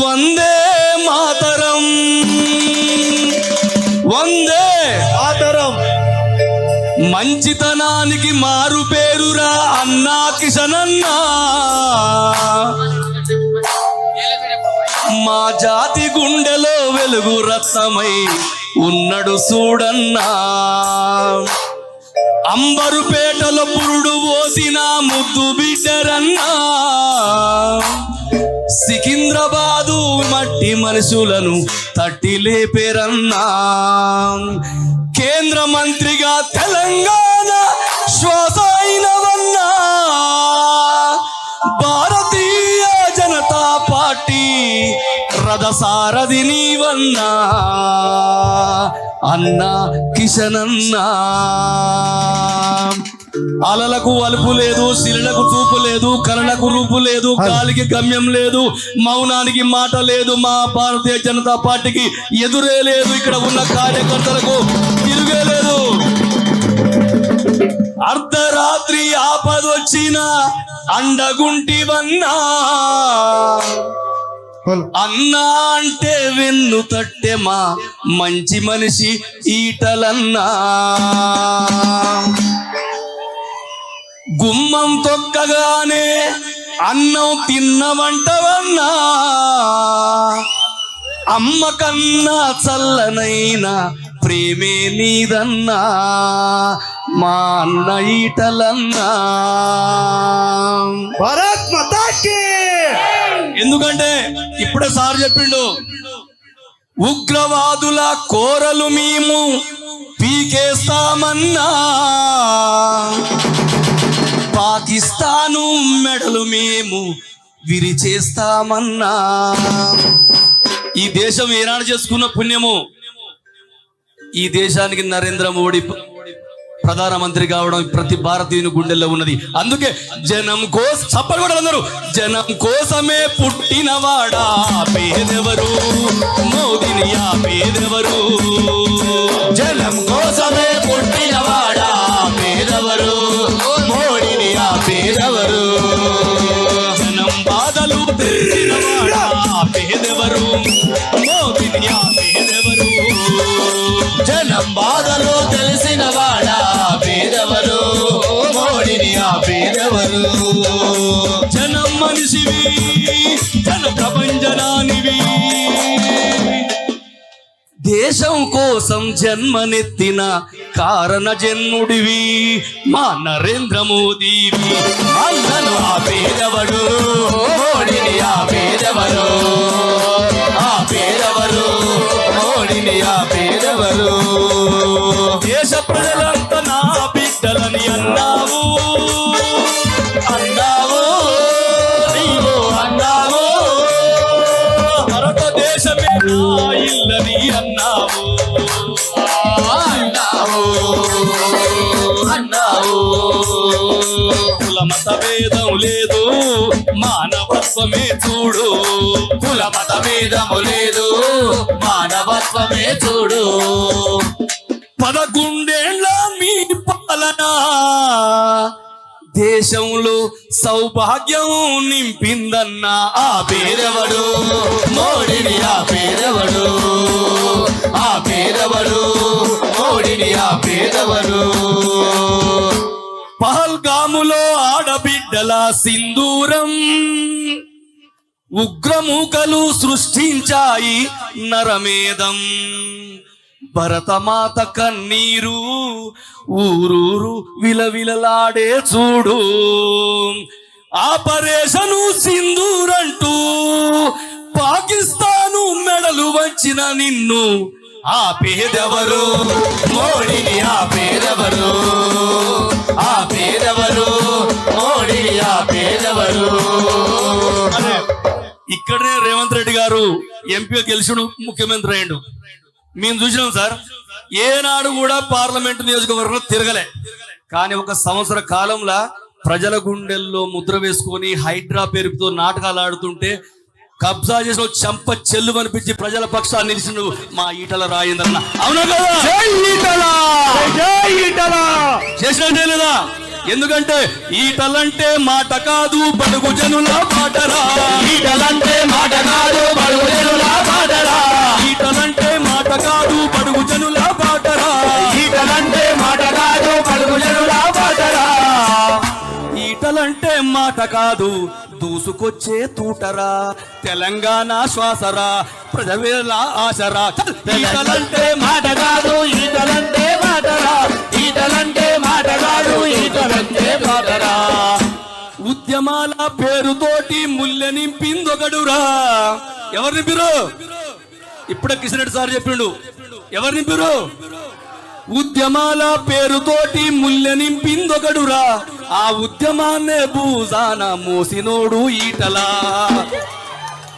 వందే మాతరం, వందే మాతరం. మంచితనానికి మారు పేరురా అన్నా కిషనన్నా. మా జాతి గుండెలో వెలుగు రత్నమై ఉన్నడు చూడన్నా. అంబరుపేటలో పురుడు పోసిన ముద్దు బిడ్డరన్నా. సికింద్రాబాదు మట్టి మనుషులను తట్టి లేపేరన్నా. కేంద్ర మంత్రిగా తెలంగాణ శ్వాస అయినవన్నా. భారతీయ జనతా పార్టీ రథసారథి నీవన్నా అన్నా కిషనన్నా. అలలకు అలుపు లేదు, శిలలకు చూపు లేదు, కళలకు రూపు లేదు, గాలికి గమ్యం లేదు, మౌనానికి మాట లేదు. మా భారతీయ జనతా పార్టీకి ఎదురే లేదు, ఇక్కడ ఉన్న కార్యకర్తలకు తిరుగే లేదు. అర్ధరాత్రి ఆపదొచ్చిన అండగుంటివన్నా. అన్నా అంటే వెన్ను తట్టె మా మంచి మనిషి ఈటలన్నా. గుమ్మం తొక్కగానే అన్నం తిన్నవంటవన్నా. అమ్మ కన్నా చల్లనైనా ప్రేమే నీదన్నా మా అన్న ఈటలన్నా. భారత్ మాతాకి. ఎందుకంటే ఇప్పుడే సార్ చెప్పిండు, ఉగ్రవాదుల కోరలు మేము పీకేస్తామన్నా. పాకిస్తాను మెడలు మేము విరిచేస్తామన్నా. ఈ దేశం ఏనాడు చేసుకున్న పుణ్యము. ఈ దేశానికి నరేంద్ర మోడీ ప్రధానమంత్రి కావడం ప్రతి భారతీయుని గుండెల్లో ఉన్నది. అందుకే జనం కోసం చప్పలు కూడా అందరూ, జనం కోసమే పుట్టినవాడా పేదెవరు, మోదీని ఆ పేదెవరు. జనం కోసమే పుట్టినవాడా పేదవరు, మోడీని ఆ పేదవరు. జనం బాధలు తెలిసినవాడా పేదెవరు, మోదీని ఆ పేదెవరు. జనం బాధలు తెలిసిన వాడా పేదవరు, మోడీని ఆ పేదవరు. జనం మనిషివి, జన ప్రపంచనానివి. దేశం కోసం జన్మనెత్తిన కారణ జన్ముడివి మా నరేంద్ర మోదీవి. అన్నను ఆ పేదవడు, మోడీని ఆ పేదవరు. ఆ పేదవరు, మోడీని ఆ పేదవరు. దేశ ప్రజలంతా నా బిడ్డలని అన్నావు, అన్నావు నీవు అన్నావు. భారతదేశమే నా ఇల్లని అన్నావు, అన్నావు అన్నావు. కుల మత భేదం లేదు, మానవత్వమే చూడు. కుల మత భేదము లేదు, మానవత్వమే చూడు. 11 ఏళ్ల మీ పాలన దేశంలో సౌభాగ్యం నింపిందన్నా. ఆ పేదవడు, మోడీని ఆ పేదవడు. ఆ పేదవడు, మోడీని ఆ పేదవడు. పహల్గాములో ఆడబిడ్డల సింధూరం ఉగ్రమూకలు సృష్టించాయి నరమేధం. భరతమాత కన్నీరు ఊరూరు విలవిలలాడే చూడు. ఆపరేషను సింధూరంటూ పాకిస్తాను మెడలు వచ్చిన నిన్ను ఆ పేదెవరు, మోడీని ఆ పేదవరు. ఆ పేదవరు, మోడీని ఆ పేదవరు. ఇక్కడనే రేవంత్ రెడ్డి గారు ఎంపీ గెలిచిన ముఖ్యమంత్రి అయ్యిండు. మేము చూసినాం సార్, ఏనాడు కూడా పార్లమెంట్ నియోజకవర్గంలో తిరగలే. కానీ ఒక సంవత్సర కాలంలో ప్రజల గుండెల్లో ముద్ర వేసుకొని హైడ్రా పేరుతో నాటకాలు ఆడుతుంటే కబ్జా చేసిన చంప చెల్లు అనిపించి ప్రజల పక్షాన్ని నిలిచిన మా ఈటల రాజేంద్రన్న. అవునా కదా? చేసినట్టే లేదా? ఎందుకంటే ఈటలంటే మాట కాదు, బడుగు జనుల మాటరా. ఈటలంటే మాట కాదు, బడుగు మాట కాదు దూసుకొచ్చే తూటరా తెలంగాణ శ్వాసరా ప్రజల ఆశరా ఈటలంటే మాట కాదు ఈటలంటే మాటరా ఈటలంటే మాట కాదు ఈటలంటే మాటరా ఉద్యమాల పేరుతోటి ముల్లె నింపిందొకడురా ఎవరు నింపిరు ఇప్పుడే కిషన్ రెడ్డి సార్ చెప్పిండు ఎవరు నింపిరు ఉద్యమాల పేరుతోటి ముల్లె నింపిందొకడురా ఆ ఉద్యమాన్నే భూజాన మోసినోడు ఈటలా